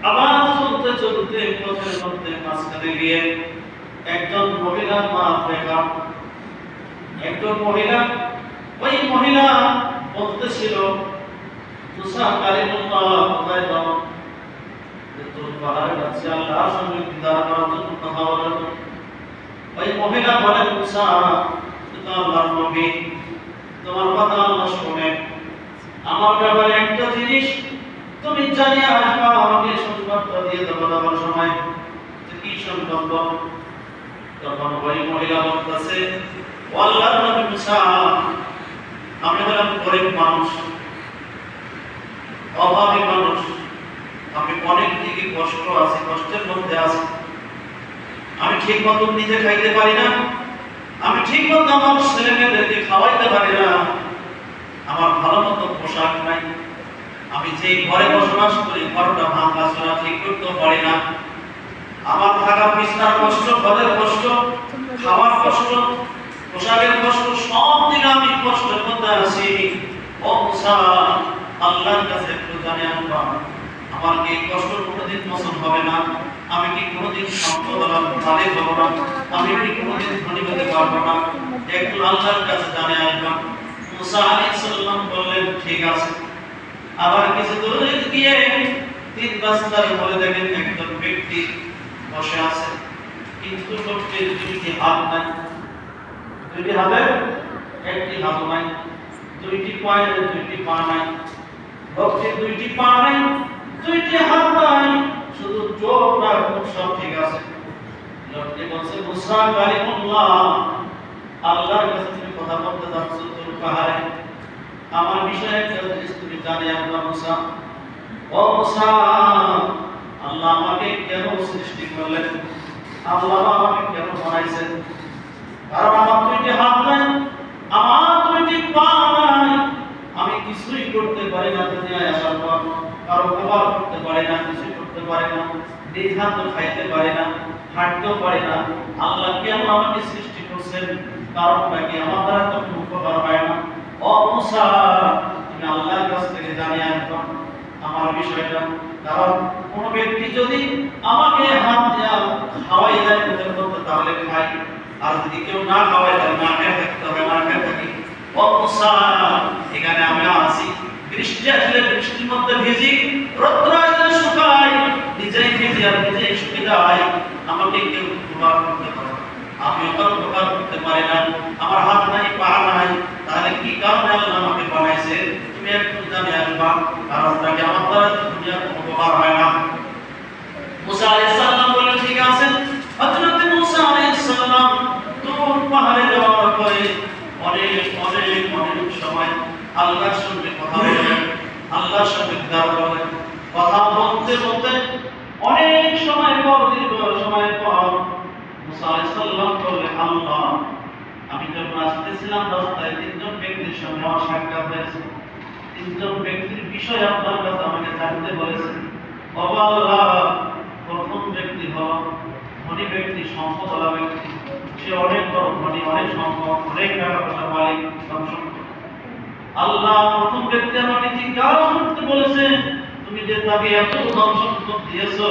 আবার চলতে চলতে পথের মধ্যে মাঝখানে গিয়ে একজন মহিলার মা দেখা, একজন মহিলা, ওই মহিলা বলতেছিল মুসা কালিমুল্লাহ কোথায় যাও? কিন্তু পাহাড়ের কাছে আল্লাহর সঙ্গে দিদার করার জন্য কথা বলার জন্য। ওই মহিলা বলেন মুসা, তুমি আল্লাহর নবী, তোমার কথা আল্লাহ শুনে, আমার ব্যাপারে একটা জিনিস তুমি জানিয়ে আসবা, আমাকে সংবাদটা দিয়ে দেবো দেওয়ার সময়। কি সংবাদ? তখন ওই মহিলা বলতেছে, ও আল্লাহর নবী মুসা, আমি হলাম গরিব মানুষ, অভাবী মানুষ, আমি অনেক দিকে কষ্ট আছে, কষ্টের মধ্যে আছি, আমি ঠিক মতো নিজে খাইতে পারি না, আমি ঠিক মতো আমার ছেলে মেয়েদেরকে খাওয়াইতে পারি না, আমার ভালো মতো পোশাক নাই, আমি যে ঘরে বসবাস করি ঘরটা ভাঙা চলা ঠিক করতে পারি না, আমার থাকা বিছানার কষ্ট, ঘরের কষ্ট, খাওয়ার কষ্ট, পোশাকের কষ্ট, সব দিকে আমি কষ্টের মধ্যে আছি। ও মুসা, আল্লাহর কাছে একটু জানে আনবা, আমার কি কষ্ট কোনোদিন পছন্দ হবে না, আমি কি কোনোদিন সম্পদ মালিক হব না, আমি কি কোনোদিন ধনী হতে পারবো না, একটু আল্লাহর কাছে জানে আনবা। মুসা আলাইহিস সালাম বললেন ঠিক আছে। আবার কিছু দূরে গিয়ে তিন রাস্তার উপরে দেখেন একজন ব্যক্তি বসে আছে, কিন্তু লোকটির দুইটি হাত নাই, দুইটি হাতে একটি হাত নাই, দুইটি পায়ের দুইটি পা নাই, লোকটির দুইটি পা নাই, দুইটি হাত নাই, শুধু চোখ আর মুখ সব ঠিক আছে। লোকটি বলছে, মুসা কালিমুল্লাহ, আল্লাহর কাছে তুমি কথা বলতে যাচ্ছ তোর পাহাড়ে, আমার বিষয়ে একটা জিনিস তুমি জানে আল্লাহ মুসা। ও মুসা, আল্লাহ আমাকে কেন সৃষ্টি করলেন, আল্লাহ আমাকে কেন বানাইছেন? কারণ আমার দুইটি হাত নাই, আমার দুইটি পা নাই, আমি কিছুই করতে পারি না, দুনিয়ায় আসার পর কারো ব্যবহার করতে পারি না, কিছুই করতে পারি না, নিজ হাতে খাইতে পারি না, হাঁটতেও পারি না। আল্লাহ কেন আমাকে সৃষ্টি করছেন? কারণটা কি? আমার দ্বারা তো কোনো উপকার হয় না। ও মুসা, তুমি আল্লাহর কাছ থেকে জানিয়ে আনবা আমার বিষয়টা। কারণ কোন ব্যক্তি যদি আমাকে হাত দিয়া খাওয়াই দেয় ওদের মধ্যে, তাহলে খাই, আর যদি কেউ না খাওয়াই দেয় না খেয়ে থাকতে হবে, না খেয়ে থাকি। ও মুসা, এখানে আমি আছি, বৃষ্টি আসলে বৃষ্টির মধ্যে ভিজি, রৌদ্র আসলে শুকাই, নিজেই ভিজি আর নিজেই শুকিয়ে যাই, আমাকে কেউ উপকার করতে পারে, আমি ওর উপকার করতে পারি না, আমার হাত নাই পা নাই, তাহলে কি কারণে আল্লাহ আমাকে বানাইছে? তুমি একটু জানিয়ে আসবা, কারণটা কি? আমার দ্বারা দুনিয়ার কোনো উপকার হয় না। মুসা আলাইহিস সালাম বললেন ঠিক আছে। হযরত মুসা আলাইহিস সালাম দূর পাহাড়ে যাওয়ার পরে অনেক অনেক অনেক সময় আল্লাহর সঙ্গে কথা বলেন, আল্লাহর সঙ্গে দিদার করেন। কথা বলতে বলতে অনেক সময় পর, দীর্ঘ সময় পর মুসা আলাইহিস সালাম বললেন, আল্লাহ, আমি যখন আসতেছিলাম রাস্তায় তিনজন ব্যক্তির সঙ্গে আমার সাক্ষাৎ হয়েছে, তিনজন ব্যক্তির বিষয় আপনার কাছে আমাকে জানতে বলেছেন। আল্লাহ, প্রথম ব্যক্তি হল ধনী ব্যক্তি, সম্পদওয়ালা ব্যক্তি, সে অনেক বড় ধনী, অনেক সম্পদ, অনেক টাকা পয়সার মালিক, আল্লাহ প্রথম ব্যক্তি আমাকে জিজ্ঞাসা করতে বলেছে, তুমি যে তাকে এত ধন সম্পদ দিয়েছো,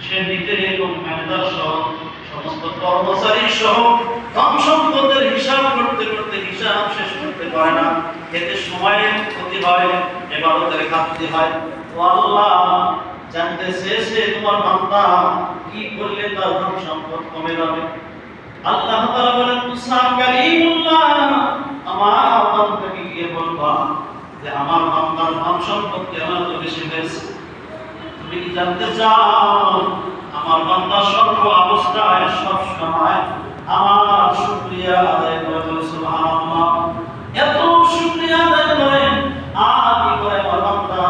সে নিজে এবং ম্যানেজার সহ সমস্ত কর্মচারী সহ ধন সম্পদের হিসাব করতে করতে হিসাব শেষ করতে পারে না, এতে সময়ের ক্ষতি হয়, ইবাদতের ঘাটতি হয়। ও আল্লাহ, জানতে চেয়েছে তোমার বান্দা কি করলে তার ধন সম্পদ কমে যাবে। আল্লাহ তাআলা বলেন, মুসা কালিমুল্লাহ, আমার বান্দাকে গিয়ে বলবা যে আমার বান্দার ধন সম্পদ কেন এত বেশি হয়েছে? তুমি কি জানতে চাও? আমার বান্দা সর্ব অবস্থায় সব সময় আমার শুকরিয়া আদায় করে, বলে সুবহানাল্লাহ। এত শুকরিয়া আদায় করে, আর কি করে আমার বান্দা?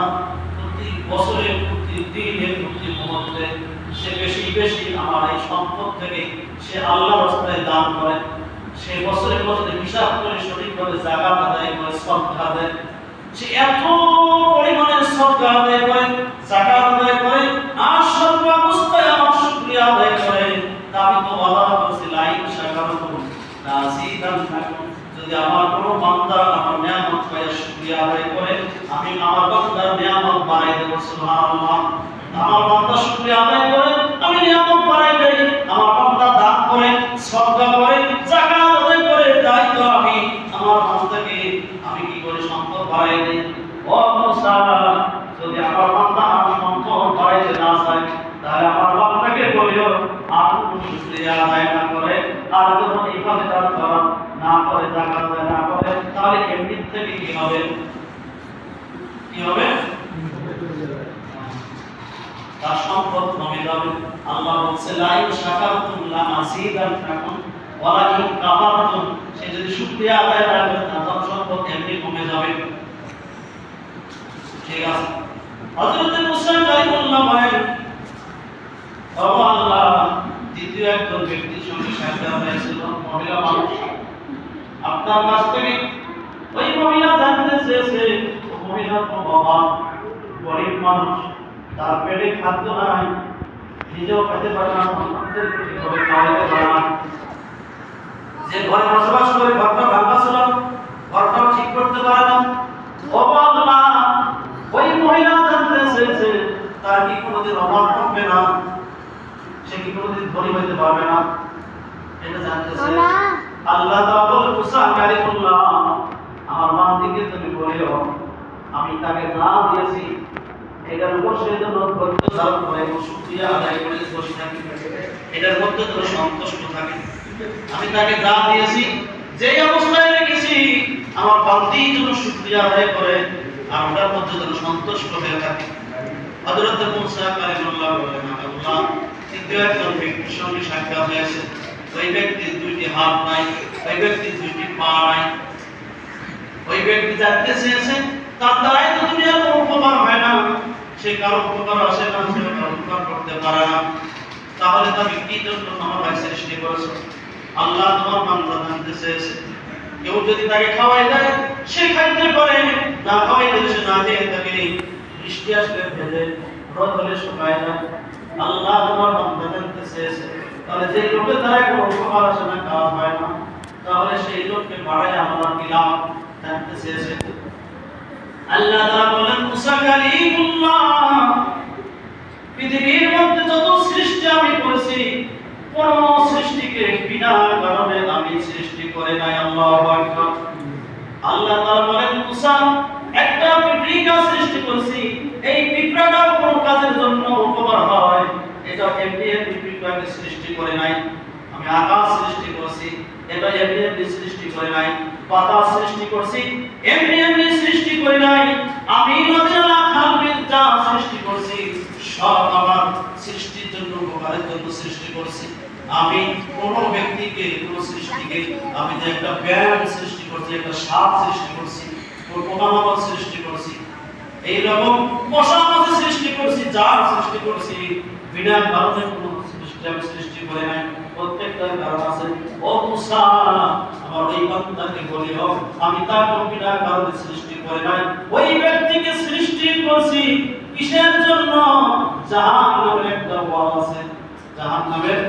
প্রতি বছরে, প্রতি দিনে, প্রতি মুহূর্তে সে বেশি বেশি আমার এই সম্পদ থেকে সে আল্লাহর রাস্তায় দান করে, সে বছরে বছরে হিসাব করে সঠিকভাবে যাকাত আদায় করে, সদকা দেয়, সে এত পরিমাণে সদকা আদায় করে, যাকাত আদায় করে, আর সর্ব অবস্থায় আমার শুকরিয়া আদায় করে। আমি তো ওয়াদা করেছি, লাইন শাকারতুম লাযিদান্নাকুম, যদি আমার কোনো বান্দা আমার নিয়ামত পায় শুকরিয়া আদায় করে, আমি আমার বান্দার নিয়ামত বাড়াই দেব, সুবহানাল্লাহ। আমার বান্দা শুকরিয়া আদায় করে, আমি নিয়ামত বাড়াই দেই। আমার বান্দা দান করে, সদকা করে, যাকাত আদায় করে, তাই তো আমি আমার বান্দাকে আমি কি করে সম্পদ বাড়াই দেই। ও মুসা, যদি আমার বান্দা সম্পদ বাড়াইতে না চায়, তাহলে আমার বান্দাকে বলিও আর শুকরিয়া আদায় না করে, আর যখন এইভাবে দান করা না করে, যাকাত আদায় না করে, তাহলে এমনি থেকে কি হবে? কি হবে? তার সম্পদ কমে যাবে। আল্লাহ বলছে লা ইন শাকারতুম লা আযীদান্নাকুম ওয়া লা ইন কাফারতুম, সে যদি শুকরিয়া আদায় না করে তার সম্পদ এমনি কমে যাবে। ঠিক আছে। হযরত মুসা কালিমুল্লাহ বলেন, ও আল্লাহ, দ্বিতীয় একজন ব্যক্তির সঙ্গে সাক্ষাৎ হয়েছিল, মহিলা মানুষ। আপনার কাছ থেকে ওই মহিলা জানতে চেয়েছে, মহিলার বাবা গরিব মানুষ, তার পেটে খাদ্য নাই, নিজেও খেতে পারে না, সন্তানদেরকে ঠিকভাবে খাওয়াতে পারে না। যে ঘরে বসবাস করে ঘরটা ভাঙা ছিল, ঘরটাও ঠিক করতে পারে না। ও আল্লাহ, ওই মহিলা জানতে চেয়েছে তার কি কোনোদিন অভাব হবে না, সে কি কোনোদিন ধনী হইতে পারবে না, এটা জানতে চেয়েছে। আল্লাহ তাআলা বলেন, মুসা কালিমুল্লাহ, আমার বান্দিকে তুমি বলিও আমি তাকে যা দিয়েছি এটার উপর সে যেন ধৈর্য ধারণ করে এবং শুকরিয়া আদায় করে বসে থাকে, এটার মধ্যে যেন সন্তুষ্ট থাকে। আমি তাকে যা দিয়েছি, যেই অবস্থায় রেখেছি, আমার বান্দি যেন শুকরিয়া আদায় করে আর ওটার মধ্যে যেন সন্তুষ্ট হয়ে থাকে। হযরত মুসা কালিমুল্লাহ বলেন, আল্লাহ, তৃতীয় একজন ব্যক্তির সঙ্গে সাক্ষাৎ হয়েছে। ওই ব্যক্তির দুইটি হাত নাই, ওই ব্যক্তির দুইটি পা নাই। ওই ব্যক্তি জানতে চেয়েছে তার দ্বারাই তো দুনিয়ার কোনো উপকার হয় না, সে কারো উপকার আসে না, সে কারো উপকার করতে পারে না। তাহলে তুমি কি জন্য আমার সৃষ্টি করেছো? আল্লাহ তোমার বান্দা জানতে চেয়েছে, কেউ যদি তাকে খাওয়াই দেয় সে খাইতে পারে, না খাওয়াই দিলে সে না খেয়ে থাকে। বৃষ্টি আসলে ভেজে, রোদ হলে শুকায় না। আল্লাহ তোমার বান্দা জানতে চেয়েছে, তাহলে যে লোকের দ্বারা কোনো উপকার আসে না, খাওয়া হয় না, তাহলে সেই লোককে বাড়াই আমরা দিলাম, জানতে চেয়েছে। আল্লাহ তাআলা বলেন, মুসা কালিমুল্লাহ, পৃথিবীর মধ্যে যত সৃষ্টি আমি করেছি, কোন সৃষ্টিকে বিনা কারণে আমি সৃষ্টি করে নাই। আল্লাহু আকবার। আল্লাহ তাআলা বলেন, মুসা, একটা পিঁপড়া সৃষ্টি করেছি, এই পিঁপড়াটাও কোন কাজের জন্য উপকার হয়, এটা এমনি এমনি পিঁপড়াকে সৃষ্টি করে নাই। আমি আকাশ সৃষ্টি করেছি, এটা এমনি এমনি সৃষ্টি করে নাই। বাতাস সৃষ্টি করছি, এমনি এমনি সৃষ্টি করে নাই। আমি নদীনালা খাল বিল যা সৃষ্টি করছি, সব আমার সৃষ্টির জন্য, উপকারের জন্য সৃষ্টি করছি। আমি কোন ব্যক্তিকে, কোন সৃষ্টিকে আমি যে একটা ব্যায়াম সৃষ্টি করছি, একটা সাপ সৃষ্টি করছি, কোন পোকামাকড় সৃষ্টি করছি, এইরকম মশা মাছি সৃষ্টি করছি, যা সৃষ্টি করছি বিনা কারণে কোন সৃষ্টি আমি সৃষ্টি করে নাই, প্রত্যেকটার কারণ আছে। ও মুসা, আমার ওই বান্দাকে বলিও আমি তার বিনা কারণে সৃষ্টি করে নাই, ওই ব্যক্তিকে সৃষ্টি করছি কিসের জন্য? জাহান্নামের একটা ওয়াল আছে, জাহান্নামের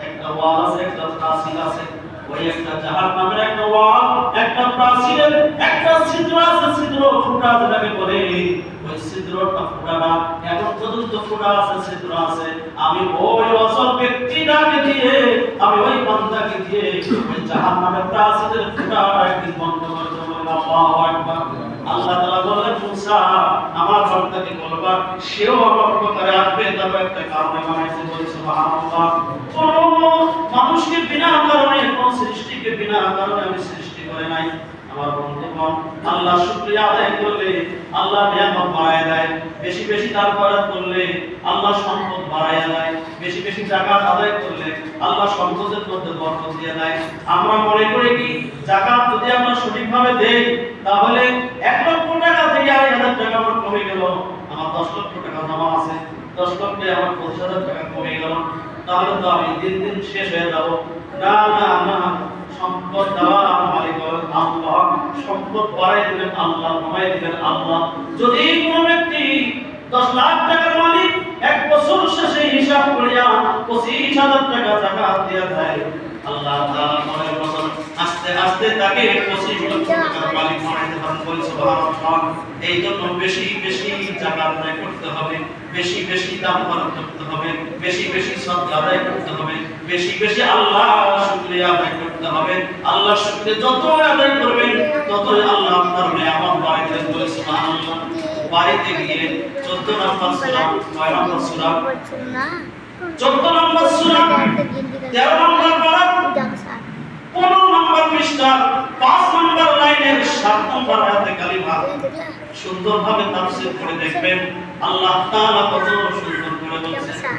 একটা ওয়াল আছে, একটা প্রাচীর আছে। ওই একটা জাহান্নামের একটা ওয়াল, একটা প্রাচীরের একটা ছিদ্র আছে, ছিদ্র ফুটা যেটাকে বলে, ওই ছিদ্রটা ফুটা না, এখন পর্যন্ত ফুটা আছে, ছিদ্র আছে। আমি ওই অসল ব্যক্তিটাকে দিয়ে, আমি ওই বান্দাকে দিয়ে ওই জাহান্নামের প্রাচীরের ফুটাটা একদিন বন্ধ করে দেব। আল্লাহু আকবার। আল্লাহ তাআলা বলেন, মুসা, আমার বান্দাকে বলবা সেও আমার উপকারে আসবে, তবে একটা কারণে বানাইছে। বলে সুবহানাল্লাহ। কোন মানুষকে বিনা কারণে, কোন সৃষ্টিকে বিনা কারণে আমি সৃষ্টি করে নাই। আমার বন্ধুগণ, আল্লাহ শুকরিয়া আদায় করলে আল্লাহ নিয়ামত বাড়ায় দেয়, বেশি বেশি দান খয়রাত করলে আল্লাহ সম্পদ বাড়ায় দেয়, বেশি বেশি যাকাত আদায় করলে আল্লাহ সম্পদের মধ্যে বরকত দিয়ে দেয়। আমরা মনে করি কি, যাকাত যদি আমরা সঠিকভাবে দেই, তাহলে 1 লক্ষ টাকা থেকে 2,500 টাকা আমার কমে গেল, আমার 10 লক্ষ টাকা জমা আছে, 10 লক্ষে আমার 25,000 টাকা কমে গেল, তাহলে তো আমি দিন দিন শেষ হয়ে যাব। না না না, সম্পদ দেওয়ার মালিক আল্লাহ, সম্পদ বাড়াই দিবেন আল্লাহ, কমাই দিবেন আল্লাহ। যদি কোনো ব্যক্তি 10 লাখ টাকার মালিক 1 বছর শেষে হিসাব করিয়া 25,000 টাকা যাকাত দিয়া দেয়, আল্লাহ তাআলা মনে বলেন আস্তে আস্তে তাকে 25 লক্ষ টাকার মালিক বানাইতে পারেন। বলি সুবহানাল্লাহ। এই জন্য বেশি বেশি জাকাত আদায় করতে হবে, বেশি বেশি দান খরচ করতে হবে, বেশি বেশি সদকা আদায় করতে হবে, বেশি বেশি আল্লাহর শুকরিয়া আদায় করতে হবে। আল্লাহর শুকরিয়া যত আদায় করবেন ততই আল্লাহ আপনার নিয়ামত বাড়াইতে দেন। বলি সুবহানাল্লাহ। বাড়িতে গিয়ে 14 নম্বর সূরা, 9 নম্বর সূরা, 14 নম্বর সূরা, 13 নম্বর পারা, 15 নম্বর পৃষ্ঠা, 5 নম্বর লাইনের 7 নম্বর আয়াতে কালিমা সুন্দরভাবে তাফসীর করে দেখবেন আল্লাহ তাআলা কত সুন্দর করে বলেছেন।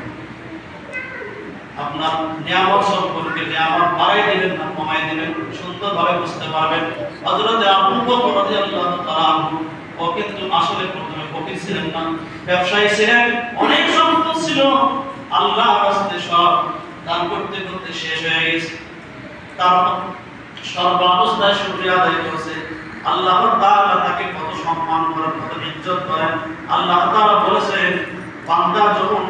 আপনার নিয়ামত সম্পর্কে নিয়ামত বাড়াই দিবেন না কমাই দিবেন সুন্দরভাবে বুঝতে পারবেন। হযরত আবু বকর রাদিয়াল্লাহু তাআলা আনহু ও কিন্তু আসলে প্রথমে ফকির ছিলেন না, ব্যবসায়ী ছিলেন, অনেক সম্পদ ছিল, আল্লাহর রাস্তায় সব দান করতে করতে শেষ হয়ে গেছে। তারপর সর্বাবস্থায় শুকরিয়া আদায় করেছে। আল্লাহ তাআলা তাকে কত সম্মান করেন, কত ইজ্জত করেন। আল্লাহ তাআলা বলেছেন বান্দা যখন